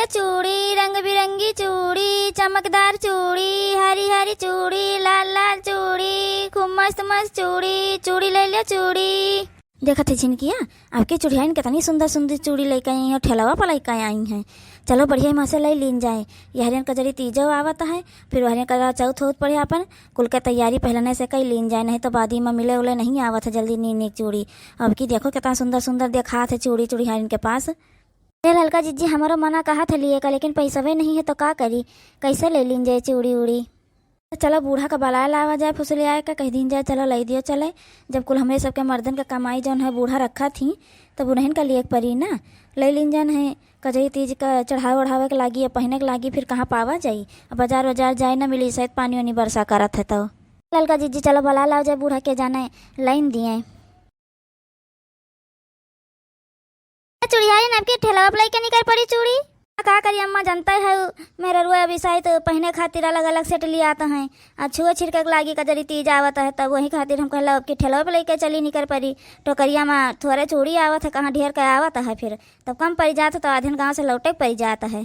लिया चूड़ी, रंग बिरंगी चूड़ी, चमकदार चूड़ी, हरी हरी चूड़ी, लाल लाल चूड़ी, खूब मस्त मस्त चूड़ी, चूड़ी ले लिया चूड़ी। देखा थे झिनकिया, आपकी चूड़ियाँ कितनी सुंदर सुंदर चूड़ी लेकर आई हैं, ठेलावा पर लेकर आई हैं। चलो बढ़िया माँ से ले लीन जाए। यहरियन कजरी तीजो आवत है, फिर हरियन कजरा चौथ होत पड़े अपन कुल के तैयारी पहलने से कई लीन जाए, नहीं तो बादी में मिले उले नहीं आवत है जल्दी नीक चूड़ी। अब की देखो कितना सुंदर सुंदर देखा थे चूड़ी चूड़ी हरियन के पास। ललका जीजी हमारा मना कहा था लिए का, लेकिन पैसा भी नहीं है तो का करी, कैसे ले लीन जाए चूड़ी उड़ी। चलो बूढ़ा का बलाया लावा जाए, फुसले आए का कह दिन जाए, चलो ले दियो चले। जब कुल हमें सबके मर्दन का कमाई जौन है बूढ़ा रखा थी तब उन्हें का लिए परी ना ले लीन जान है। कजई तीज का चढ़ावे उढ़ावे के लागी, पहने के लागी, फिर कहाँ पावा जाई, बाजार बाजार जाए ना मिली, शायद पानी वानी बरसा करत है। तो ललका जीजी चलो बला लाओ जाए, बूढ़ा के जाने लाइन दिए। चूड़ियारी नबकी ठेला पर लेके निकल पड़ी चूड़ी। का करी अम्मा, जानता है मेरा रुआ अभी शायद पहने खातिर अलग अलग सेट लिए आता है, छुआ छिड़के लागी कजरी तीज आवत है, तब वही खातिर हम कहला कि ठेला पर लेके चली निकल पड़ी। टोकरिया में थोड़े चूड़ी आवत है, कहाँ ढेर का आवत है, फिर तब कम पड़ जाता तो आधे गाँव से लौटे पड़ जाता है।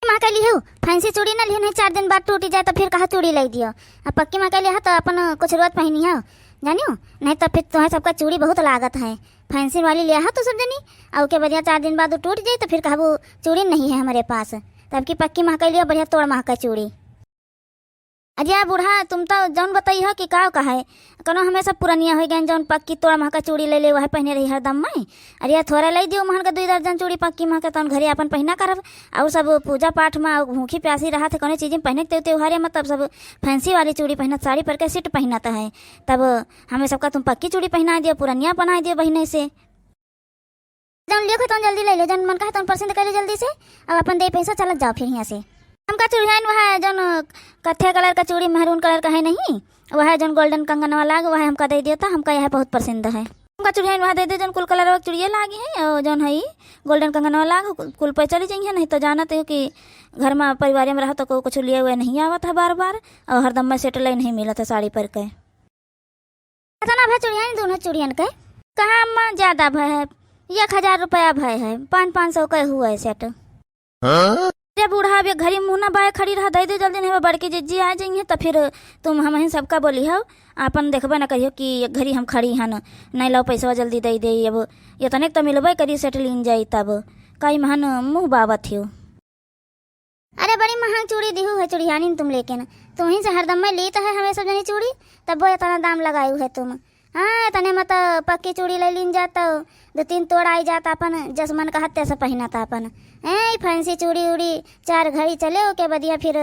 माँ कह ली हो फैंसी चूड़ी ना लियो, नहीं 4 दिन बाद टूटी जाए तो फिर कहा चूड़ी ले दियो। अब पक्की माँ कह लिया तो अपन कुछ रोज पहनी हो जानियो, नहीं तो फिर तुम्हें सबका चूड़ी बहुत लागत है। फैंसी वाली लिया तो सब जनी और के बढ़िया 4 दिन बाद वो टूट जाए तो फिर कहा वो चूड़ी नहीं है हमारे पास, तब की पक्की महका लिया बढ़िया तोड़ महका चूड़ी। अजय बूढ़ा तुम तो जौन बताई हो कि का है कनो हमेशा पुरानिया हो गए, जौन पक्की तोड़ महका चूड़ी ले वह पहने रही हरदम में। अरे थोड़ा ले दियो महन का 2 दर्जन चूड़ी पक्की महका, तौन घरे अपन पहना करब और सब पूजा पाठ में भूखी प्यासी रहा थे कोनो चीज़ में पहने के त्योहारे में, तब सब फैंसी वाली चूड़ी पहनत, साड़ी पर के सीट पहनता है, तब हमें सबका तुम पक्की चूड़ी पहना दियो, पुरानिया बना दियो बहने से। जौन लियो तुम जल्दी ले लो, जौन मन कहा तुम पसंद कर लो जल्दी से, अब अपन दे पैसा चलत जाओ फिर यहाँ से। हमका चूड़ियाँ वह जौन कत्थे कलर का चूड़ी महरून कलर का है नहीं, वह जौन गोल्डन कंगन वाला वह हमका दे दिया था, हमका यह बहुत पसंद है। हमका चूड़ियाँ वह दे दे जौन कुल कलर चूड़िया लागी है, और जौन है गोल्डन कंगन वाला कुल पर चली जाइए, नहीं तो जाना तो कि घर में परिवार में रहा तो कुछ लिए हुए नहीं आवत है बार बार, और हरदम में सेट नहीं मिला था साड़ी पर के। कितना भाई चूड़ियाँ दोनों चूड़ियन के कहाँ अम्मा ज्यादा भाई है, 1000 रुपया भाई है, 500 का हुआ है सेट। अरे बूढ़ा अभी घरी मुँह ना बाय खड़ी रहा, दे दो जल्दी, नहीं बड़की जीजी आ जाइए तो फिर तुम हम ही सबका बोली हो, अपन देखबे ना करियो कि घरी हम खड़ी हन, नहीं लो पैसा जल्दी दे दे, अब ये तनिक तो मिलबे करी सेट लीन जाई, तब कई महन मुँह बाबत हो। अरे बड़ी महंग चूड़ी दिहू है चूड़ियानी तुम, लेकिन तुम ही से हरदम में ली तो है हमें सब जनी चूड़ी, तब वो इतना दाम लगायू है तुम। हाँ तने मत पक्की चूड़ी ले लीन जाता, 2-3 तोड़ आई जाता अपन, जसमन का हत्या से पहना था अपन। फैंसी चूड़ी उड़ी 4 घड़ी चले के बढ़िया फिर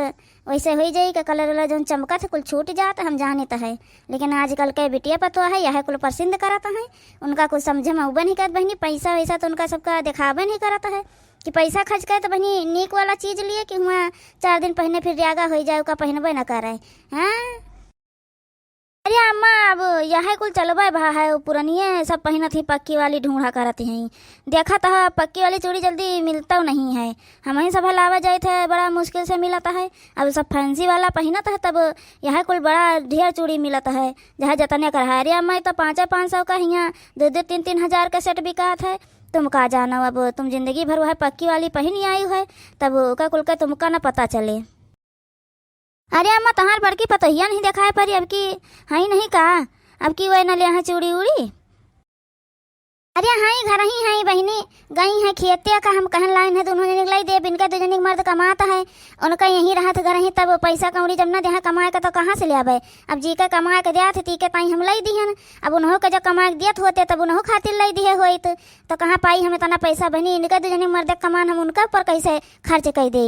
वैसे हो जाई का कलर वाला जो चमका था कुल छूट जाता, हम जाने तो है, लेकिन आजकल के बिटिया पतो है यह कुल पसंद कराता है, उनका कुछ समझे में उबे नहीं करत बहनी, पैसा वैसा तो उनका सबका दिखावे नहीं कराता है कि पैसा खर्च करे तो बहनी नीक वाला चीज़ लिए कि वहाँ 4 दिन पहने फिर रियागा हो जाए का पहनबे न करे। हाँ अरे अम्मा अब यह कुल चलबे भा है, पुरानिए सब पहनत ही पक्की वाली ढूंढा करती हैं, देखा था पक्की वाली चूड़ी जल्दी मिलता नहीं है, हम ही सब लावा जाए थे बड़ा मुश्किल से मिलता है, अब सब फैंसी वाला पहनत है, तब यह कुल बड़ा ढेर चूड़ी मिलता है जहाँ जतने कर है। अरे अम्मा तो 500 का यहाँ 2-3 हज़ार का सेट बिकात है, तुम का जानो, अब तुम जिंदगी भर वह पक्की वाली पहनी आई है, तब का कुल का तुमका ना पता चले। अरे अम्मा तहार बड़की पतहिया नहीं दिखाए परी, अब की हाई नहीं का, अब की वह न ले यहाँ चूड़ी उड़ी। अरे हाई घर ही हाई बहनी गई है खेतिया का, हम कहन लाइन है दोनों जने लाई दे, बिनका 2 जने मर्द कमाता है, उनका यहीं रहा था घर ही, तब पैसा कौड़ी जब न दे कमाए का तो कहाँ से ले आबे, अब जी का कमाए के दिया थे ती के ताई हम लाई दिहन, अब उन्हों के जब कमाए दियत होते तब उन्हों खातिर लाई दिए हुए तो कहाँ पाई हमें तना पैसा बहनी, इनका 2 जने मर्द कमान हम उनका पर कैसे खर्च कर दे।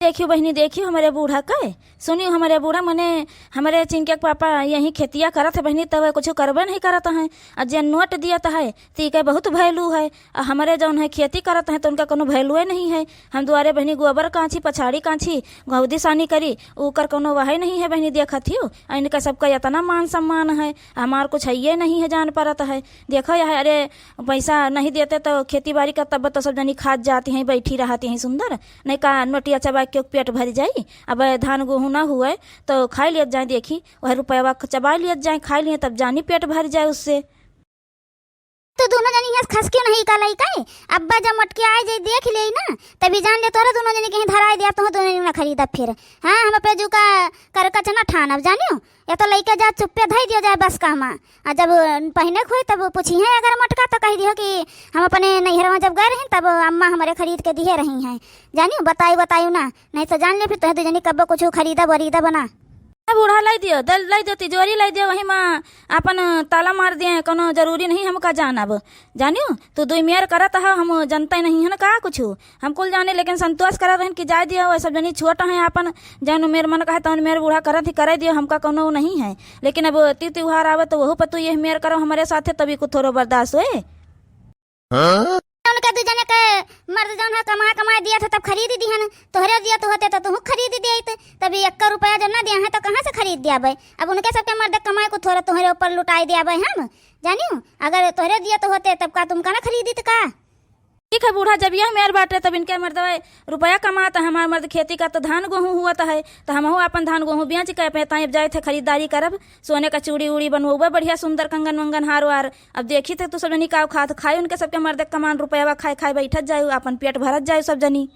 देखियो बहनी देखियो हमारे बूढ़ा का सुनियो, हमारे बूढ़ा मने हमारे चिंके के पापा यही खेतिया करत है बहनी, तब कुछ करबे नहीं करत है, और जे नोट दियत है ती के बहुत वैल्यू है, और हमारे जौन है खेती करत है तो उनका कोनो वैल्यू नहीं है। हम दुआरे बहनी गोबर कांची पछाड़ी कांची गौदी सानी करी ऊकर कोनो वह नहीं है बहनी, देखत हियो इनका सबका इतना मान सम्मान है, हमार कुछ है ये नहीं है जान पारत है। देखो यह अरे पैसा नहीं देते तो खेती बाड़ी का तब तो सब जनी खाद जाती हैं बैठी रहती हैं सुंदर, नहीं का नोटिया चबा के पेट भर जाई, अब धान गेहूँ ना हुए तो खाई लियत जाए, देखी वह रुपया चबा लियत जाए खा लिए तब जानी पेट भर जाए उससे। तो दोनों जनी हंस खस क्यों नहीं का लई काई अब्बा जब मटके आए जे देख ले ना तभी जान ले तोरा दोनों जनी कहीं धराई दिया तो दोनों जनी ना खरीदा फिर हाँ हम पे जुका कर कचना ठानब जानियो या तो लइका जा चुप्पे धई दियो जाए बस कहमा आ जब पहने खोई तब पूछी है अगर मटका तो कह दियो कि हम अपने नैहरवा जब गए रही तब अम्मा हमारे खरीद के दिए रही हैं जानियो बतायू ना नहीं तो जान ले फिर तो जनी कब कुछ खरीदा बरीदा बना बूढ़ा लाई दियो दल लाई दियो तिजोरी लाई दियो वही माँ अपन ताला मार दिए कोनो जरूरी नहीं हमका जानब जानियो तू दुई मेयर करत है हम जनता नहीं है ना का कुछ हम कुल जाने लेकिन संतोष करत रहन कि जाए दियो सब जनी छोट है अपन जौन मेर मन कहे तौन मेर बूढ़ा करत ही करे दियो हमका कोनो नहीं है लेकिन अब त्योहार आवे तो वहू पर तू ये मेयर करो हमारे साथे तभी कुछ थोड़ा बर्दाश्त होए उनका दू जने के मर्द जौन है कमा दिया था तब खरीद दी हन तोहरे दिया तो होते तो तू खरीद दिए तभी 1 रुपया जब ना दिया है तो कहाँ से खरीद दिया भाई अब उनके सबके मर्द कमाए को थोड़ा तुम्हारे ऊपर लुटाई दिया भाई हम जानियो अगर तोहरे दिया तो होते तब का तुम का ना खरीदी तो का ठीक है बूढ़ा जब यह मेर बाटे तब इनके मर्द रुपया कमाता हमारे मर्द खेती का तो धान गेहूँ हुआ है तो हम अपन धान गेहूँ बेच के पे जाए थे खरीदारी करब सोने का चूड़ी उड़ी बनवा बढ़िया सुंदर कंगन वंगन हार वार अब देखी थे तो सब जनी का खा खाए उनके सबके मर्द कमान रुपया खाए खाए बैठत जाए अपन पेट भरत जाए सब जनी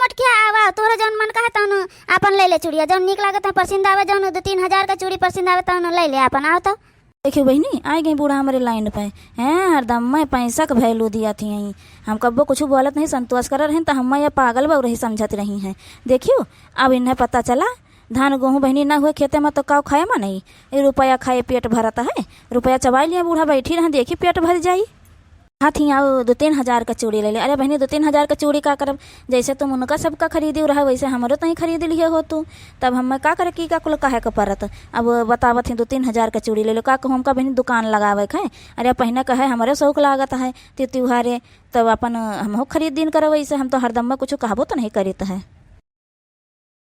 मटकिया आवा तोरा जौन मन कहे तौन अपन ले ले चूड़िया जौन निक लागत है पसंद आवे जौन 2-3 हजार का चूड़ी पसंद आवे तौन ले ले अपन आओ तो देखियो बहनी आ गई बूढ़ा हमारे लाइन पे हैं हरदम मैं पैसा का वैल्यू दिया थी यहीं हम कब्बो कुछ बोलत नहीं संतोष कर रहे तो हम ये पागल बहु रही समझत रही हैं देखियो अब इन्हें पता चला धान गेहूँ बहनी ना हुए खेते में तो काव खाए मा नहीं ये रुपया खाए पेट भरता है रुपया चबा लिया बूढ़ा बैठी रहे देखी पेट भर जाई हाथी आओ 2-3 हजार का चूड़ी ले ले अरे बहनी 2-3 हजार का चूड़ी का करब जैसे तुम उनका सबका खरीदी रहा वैसे हमारो तो ही खरीद लिए हो तू तब हम का करे की का कुल काहे का परत अब बतावत ही 2-3 हजार का चूड़ी ले लो का कहूँ हमका बहनी दुकान लगावे है अरे पहने का है हमारे शौक लागत है त्योहारे तब अपन हम खरीद दिन करे वैसे हम तो हरदम में कुछ कहबो तो नहीं करीत है